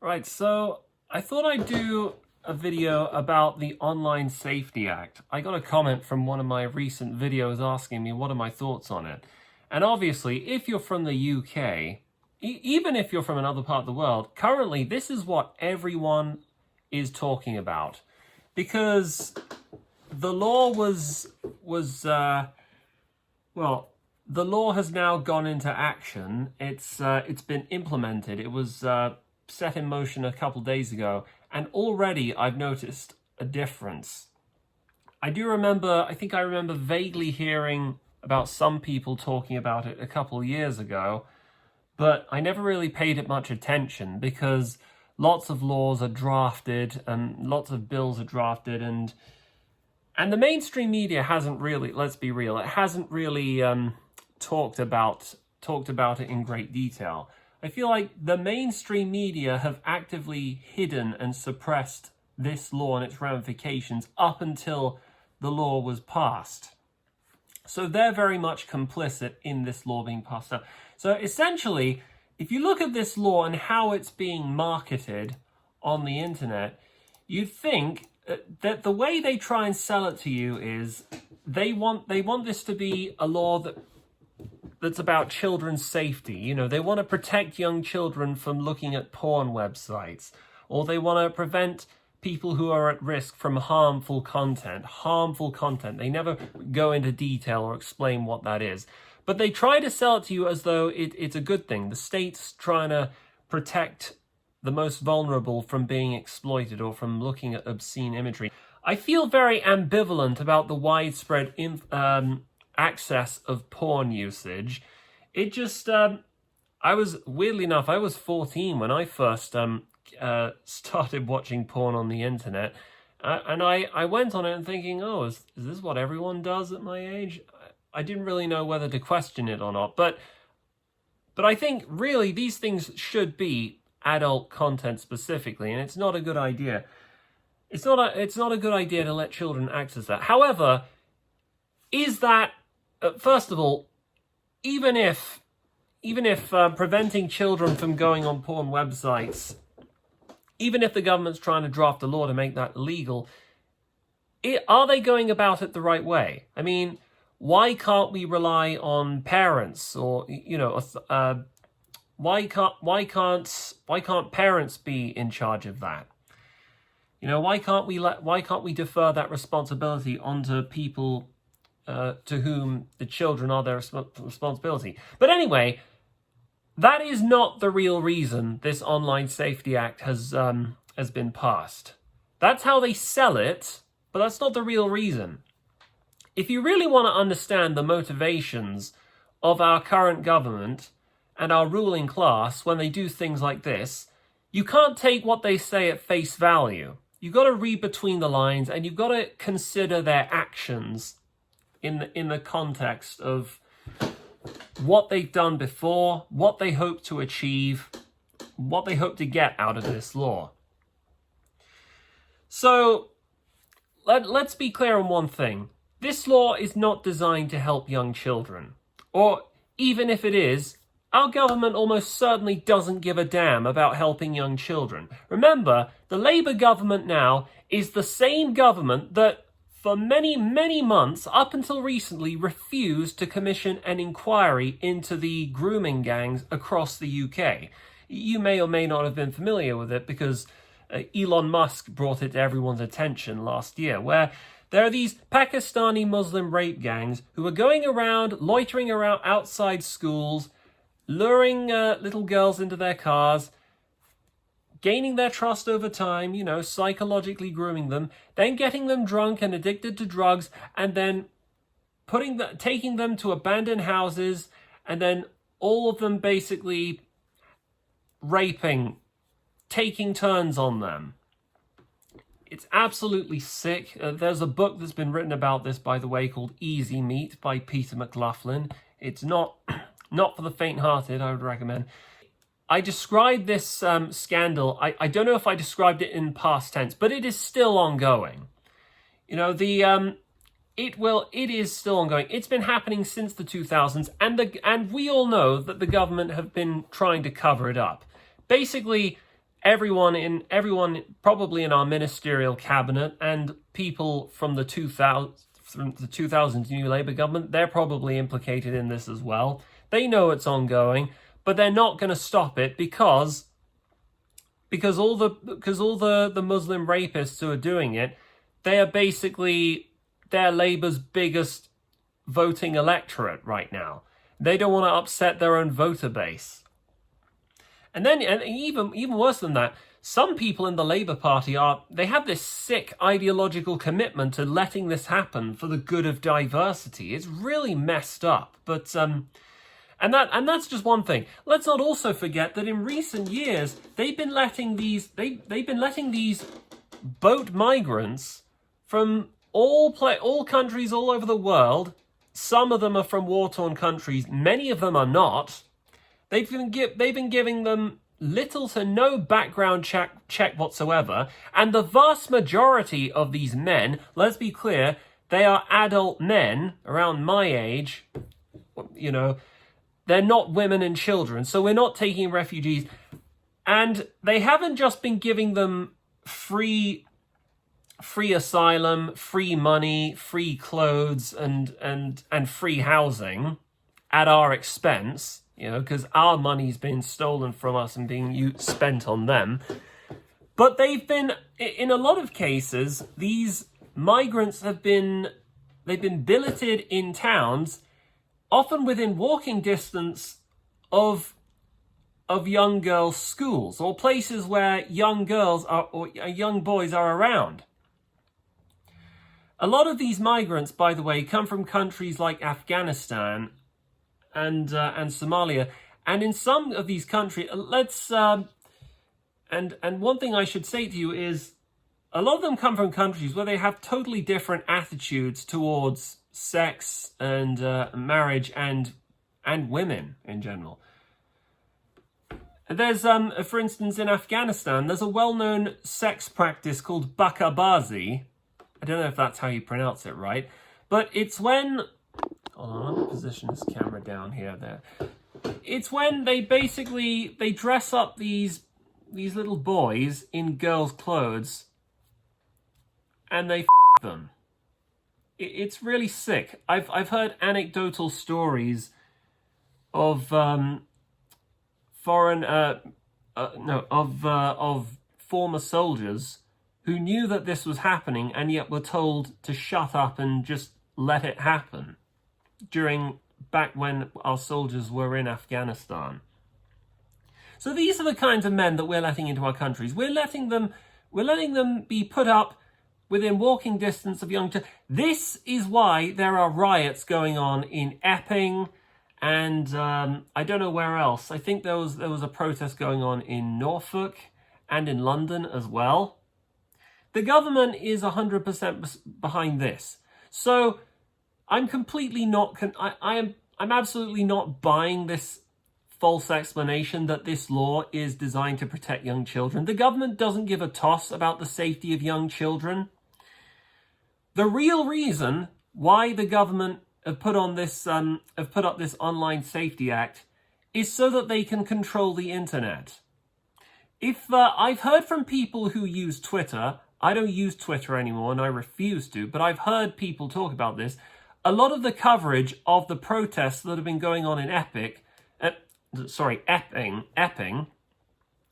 Right, so I thought I'd do a video about the Online Safety Act. I got a comment from one of my recent videos asking me what are my thoughts on it. And obviously, if you're from the UK, even if you're from another part of the world, currently this is what everyone is talking about. Because the law the law has now gone into action. It's been implemented. It was set in motion a couple days ago, and already I've noticed a difference. I think I remember vaguely hearing about some people talking about it a couple years ago, but I never really paid it much attention because lots of laws are drafted and lots of bills are drafted, and the mainstream media hasn't really, let's be real, it hasn't really talked about it in great detail. I feel like the mainstream media have actively hidden and suppressed this law and its ramifications up until the law was passed. So they're very much complicit in this law being passed up. So essentially, if you look at this law and how it's being marketed on the internet, you'd think that the way they try and sell it to you is they want this to be a law that's about children's safety. You know, they want to protect young children from looking at porn websites, or they want to prevent people who are at risk from harmful content. They never go into detail or explain what that is. But they try to sell it to you as though it's a good thing. The state's trying to protect the most vulnerable from being exploited or from looking at obscene imagery. I feel very ambivalent about the widespread access of porn usage. It just, weirdly enough, I was 14 when I first started watching porn on the internet. And I went on it and thinking, oh, is this what everyone does at my age? I didn't really know whether to question it or not. But I think really these things should be adult content specifically, and it's not a good idea. It's not a good idea to let children access that. However, is that first of all, even if preventing children from going on porn websites, even if the government's trying to draft a law to make that illegal, are they going about it the right way? I mean, why can't we rely on parents, or why can't parents be in charge of that? You know, why can't we defer that responsibility onto people to whom the children are their responsibility? But anyway, that is not the real reason this Online Safety Act has been passed. That's how they sell it, but that's not the real reason. If you really want to understand the motivations of our current government and our ruling class when they do things like this, you can't take what they say at face value. You've got to read between the lines, and you've got to consider their actions in the context of what they've done before, what they hope to achieve, what they hope to get out of this law. So let's be clear on one thing. This law is not designed to help young children. Or even if it is, our government almost certainly doesn't give a damn about helping young children. Remember, the Labour government now is the same government that for many, many months, up until recently, refused to commission an inquiry into the grooming gangs across the UK. You may or may not have been familiar with it because Elon Musk brought it to everyone's attention last year, where there are these Pakistani Muslim rape gangs who are going around, loitering around outside schools, luring little girls into their cars, gaining their trust over time, psychologically grooming them, then getting them drunk and addicted to drugs, and then taking them to abandoned houses, and then all of them basically raping, taking turns on them. It's absolutely sick. There's a book that's been written about this, by the way, called Easy Meat by Peter McLaughlin. It's not for the faint-hearted, I would recommend. I described this scandal, I don't know if I described it in past tense, but it is still ongoing. It is still ongoing. It's been happening since the 2000s, and we all know that the government have been trying to cover it up. Basically, everyone probably in our ministerial cabinet and people from the 2000 New Labour government, they're probably implicated in this as well. They know it's ongoing, but they're not going to stop it because all the Muslim rapists who are doing it, they are basically they're Labour's biggest voting electorate right now. They don't want to upset their own voter base. And even worse than that, some people in the Labour Party they have this sick ideological commitment to letting this happen for the good of diversity. It's really messed up. But and that's just one thing. Let's not also forget that in recent years they've been letting these boat migrants from all countries all over the world. Some of them are from war-torn countries. Many of them are not. They've been giving them little to no background check whatsoever, and the vast majority of these men, let's be clear, they are adult men around my age. You know, they're not women and children, so we're not taking refugees. And they haven't just been giving them free asylum, free money, free clothes, and free housing at our expense, you know, because our money's been stolen from us and being spent on them. But they've been, in a lot of cases, these migrants they've been billeted in towns, often within walking distance of young girls' schools or places where young girls or young boys are around. A lot of these migrants, by the way, come from countries like Afghanistan and Somalia, and in some of these countries, and one thing I should say to you is, a lot of them come from countries where they have totally different attitudes towards sex and marriage and women in general. There's, for instance, in Afghanistan, there's a well-known sex practice called bakabazi. I don't know if that's how you pronounce it right, but it's when... Hold on, let me position this camera down here, there. It's when they dress up these little boys in girls' clothes and they them. It's really sick. I've heard anecdotal stories of former soldiers who knew that this was happening and yet were told to shut up and just let it happen back when our soldiers were in Afghanistan. So these are the kinds of men that we're letting into our countries. We're letting them be put up within walking distance of young children. This is why there are riots going on in Epping and I don't know where else. I think there was a protest going on in Norfolk and in London as well. The government is 100% behind this. So I'm completely not... I'm absolutely not buying this false explanation that this law is designed to protect young children. The government doesn't give a toss about the safety of young children. The real reason why the government have put up this Online Safety Act is so that they can control the internet. If I've heard from people who use Twitter, I don't use Twitter anymore and I refuse to, but I've heard people talk about this. A lot of the coverage of the protests that have been going on in Epping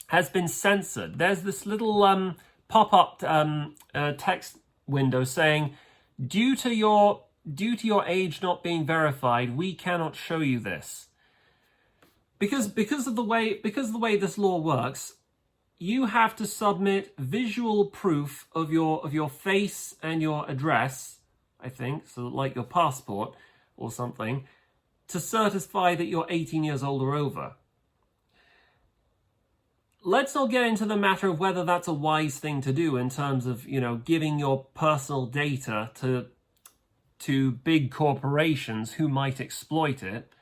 has been censored. There's this little pop-up text window saying, due to your age not being verified, we cannot show you this. Because of the way this law works, you have to submit visual proof of your face and your address, I think, so like your passport or something, to certify that you're 18 years old or over. Let's not get into the matter of whether that's a wise thing to do in terms of, giving your personal data to big corporations who might exploit it.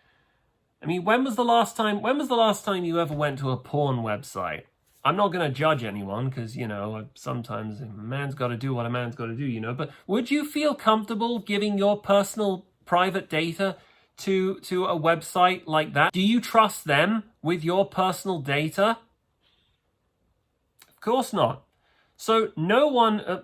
I mean, when was the last time you ever went to a porn website? I'm not going to judge anyone because, sometimes a man's got to do what a man's got to do, but would you feel comfortable giving your personal private data to a website like that? Do you trust them with your personal data? course not. So no one,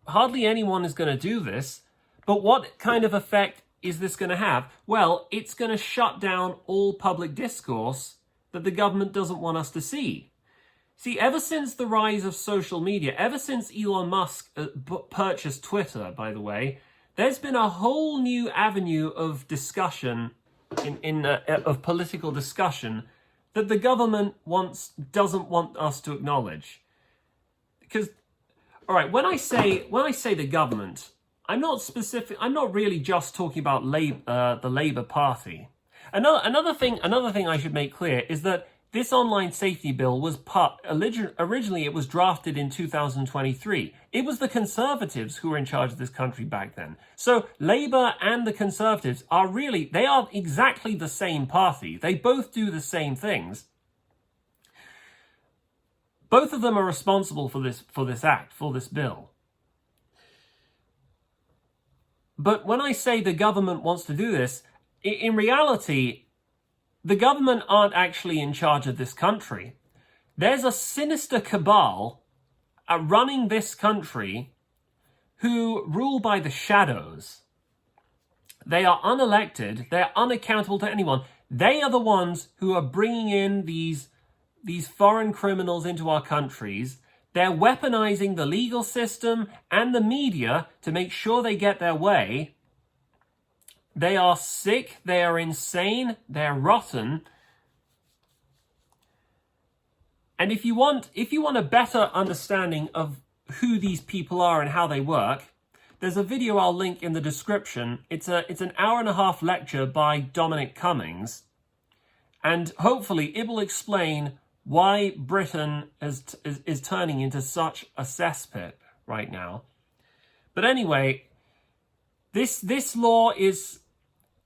hardly anyone is going to do this. But what kind of effect is this going to have? Well, it's going to shut down all public discourse that the government doesn't want us to see. See, ever since the rise of social media, ever since Elon Musk purchased Twitter, by the way, there's been a whole new avenue of discussion, of political discussion, that the government doesn't want us to acknowledge. Because, all right, when I say the government, I'm not really just talking about the Labour Party. Another thing I should make clear is that this online safety bill was originally it was drafted in 2023. It was the Conservatives who were in charge of this country back then. So Labour and the Conservatives they are exactly the same party. They both do the same things. Both of them are responsible for this bill. But when I say the government wants to do this, in reality, the government aren't actually in charge of this country. There's a sinister cabal running this country who rule by the shadows. They are unelected. They're unaccountable to anyone. They are the ones who are bringing in these foreign criminals into our countries. They're weaponizing the legal system and the media to make sure they get their way. They are sick, they are insane, they're rotten. And if you want a better understanding of who these people are and how they work, there's a video I'll link in the description. It's an hour-and-a-half lecture by Dominic Cummings, and hopefully it will explain why Britain is turning into such a cesspit right now. But anyway, this law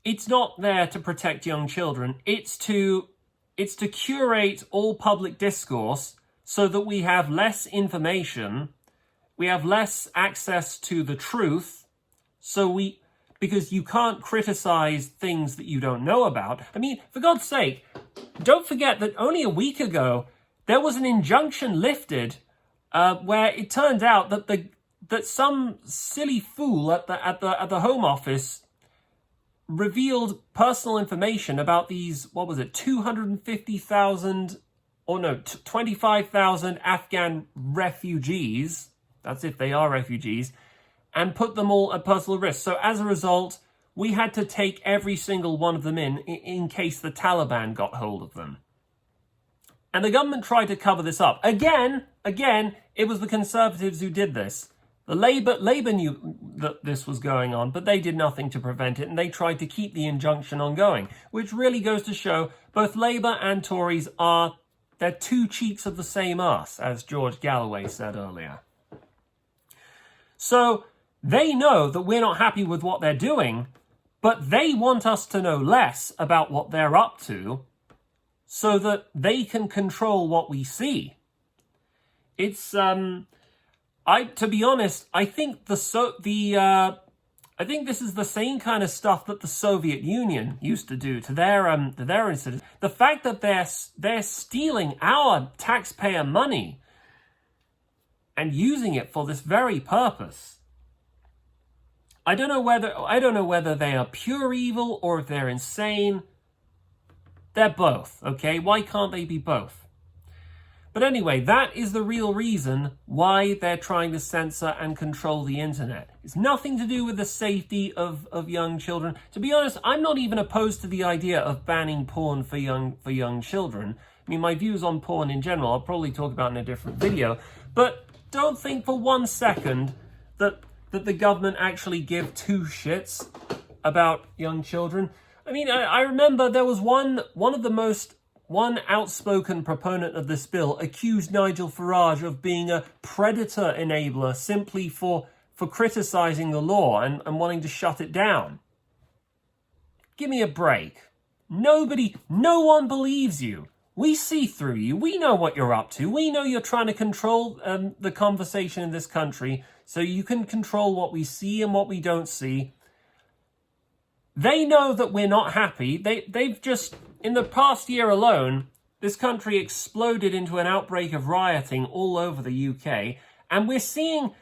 it's not there to protect young children. It's to curate all public discourse so that we have less information, we have less access to the truth, because you can't criticize things that you don't know about. I mean, for God's sake, don't forget that only a week ago there was an injunction lifted where it turned out that some silly fool at the Home Office revealed personal information about these, 25,000 Afghan refugees, that's if they are refugees, and put them all at personal risk. So as a result, we had to take every single one of them in case the Taliban got hold of them. And the government tried to cover this up. Again, it was the Conservatives who did this. The Labour knew that this was going on, but they did nothing to prevent it, and they tried to keep the injunction ongoing, which really goes to show both Labour and Tories they're two cheeks of the same arse, as George Galloway said earlier. So they know that we're not happy with what they're doing, but they want us to know less about what they're up to so that they can control what we see. It's to be honest, I think I think this is the same kind of stuff that the Soviet Union used to do to their citizens. The fact that they're stealing our taxpayer money and using it for this very purpose. I don't know whether they are pure evil or if they're insane. They're both, okay? Why can't they be both? But anyway, that is the real reason why they're trying to censor and control the internet. It's nothing to do with the safety of young children. To be honest, I'm not even opposed to the idea of banning porn for young children. I mean, my views on porn in general, I'll probably talk about in a different video. But don't think for 1 second that the government actually give two shits about young children. I mean, I remember there was one outspoken proponent of this bill accused Nigel Farage of being a predator enabler simply for criticizing the law and wanting to shut it down. Give me a break. No one believes you. We see through you. We know what you're up to. We know you're trying to control the conversation in this country so you can control what we see and what we don't see. They know that we're not happy. They've just, in the past year alone, this country exploded into an outbreak of rioting all over the UK, and we're seeing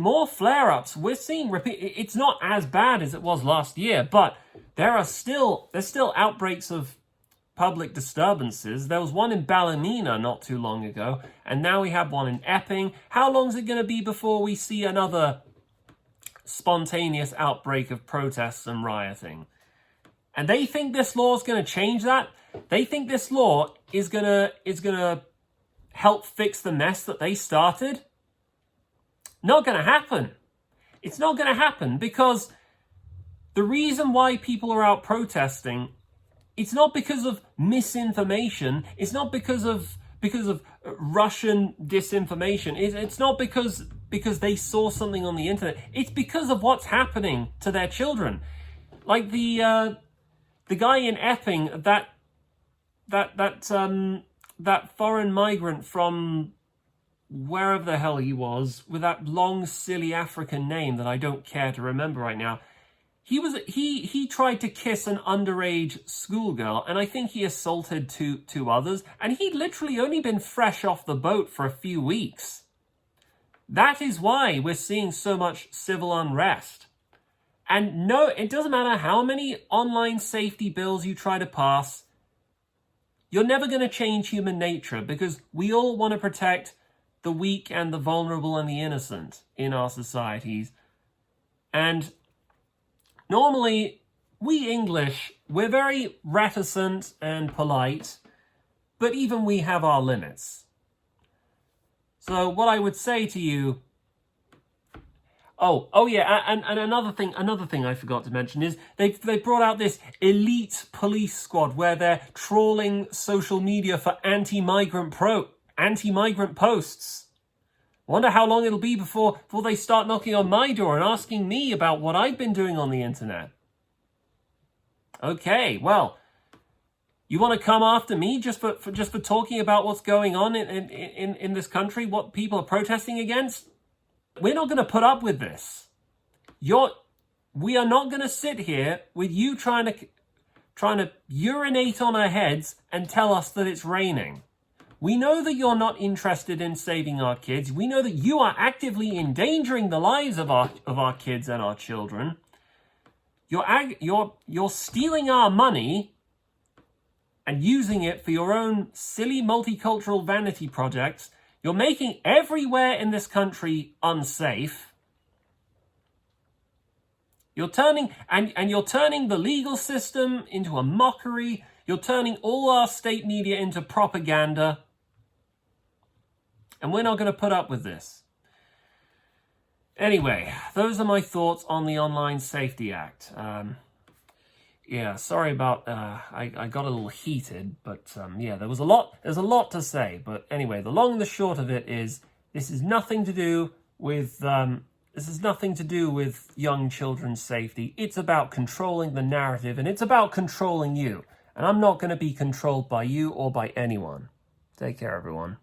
more flare-ups. We're seeing it's not as bad as it was last year, but there's still outbreaks of public disturbances. There was one in Ballymena not too long ago, and now we have one in Epping. How long is it going to be before we see another spontaneous outbreak of protests and rioting? And they think this law is going to change that? They think this law is going to help fix the mess that they started? Not going to happen. It's not going to happen, because the reason why people are out protesting, it's not because of misinformation. It's not because of Russian disinformation. It's not because they saw something on the internet. It's because of what's happening to their children. Like the guy in Epping, that foreign migrant from wherever the hell he was, with that long, silly African name that I don't care to remember right now. He tried to kiss an underage schoolgirl, and I think he assaulted two others, and he'd literally only been fresh off the boat for a few weeks. That is why we're seeing so much civil unrest. And no, it doesn't matter how many online safety bills you try to pass, you're never going to change human nature, because we all want to protect the weak and the vulnerable and the innocent in our societies. And normally, we English, we're very reticent and polite, but even we have our limits. So what I would say to you... Oh yeah, and another thing I forgot to mention is they brought out this elite police squad where they're trawling social media for anti-migrant posts. Wonder how long it'll be before they start knocking on my door and asking me about what I've been doing on the internet. Okay, well, you want to come after me just for talking about what's going on in this country, what people are protesting against? We're not going to put up with this. We are not going to sit here with you trying to urinate on our heads and tell us that it's raining. We know that you're not interested in saving our kids. We know that you are actively endangering the lives of our kids and our children. You're stealing our money and using it for your own silly multicultural vanity projects. You're making everywhere in this country unsafe. You're turning the legal system into a mockery. You're turning all our state media into propaganda. And we're not going to put up with this. Anyway, those are my thoughts on the Online Safety Act. Yeah, sorry about, I got a little heated, but yeah, there's a lot to say. But anyway, the long and the short of it is, this is nothing to do with young children's safety. It's about controlling the narrative, and it's about controlling you. And I'm not going to be controlled by you or by anyone. Take care, everyone.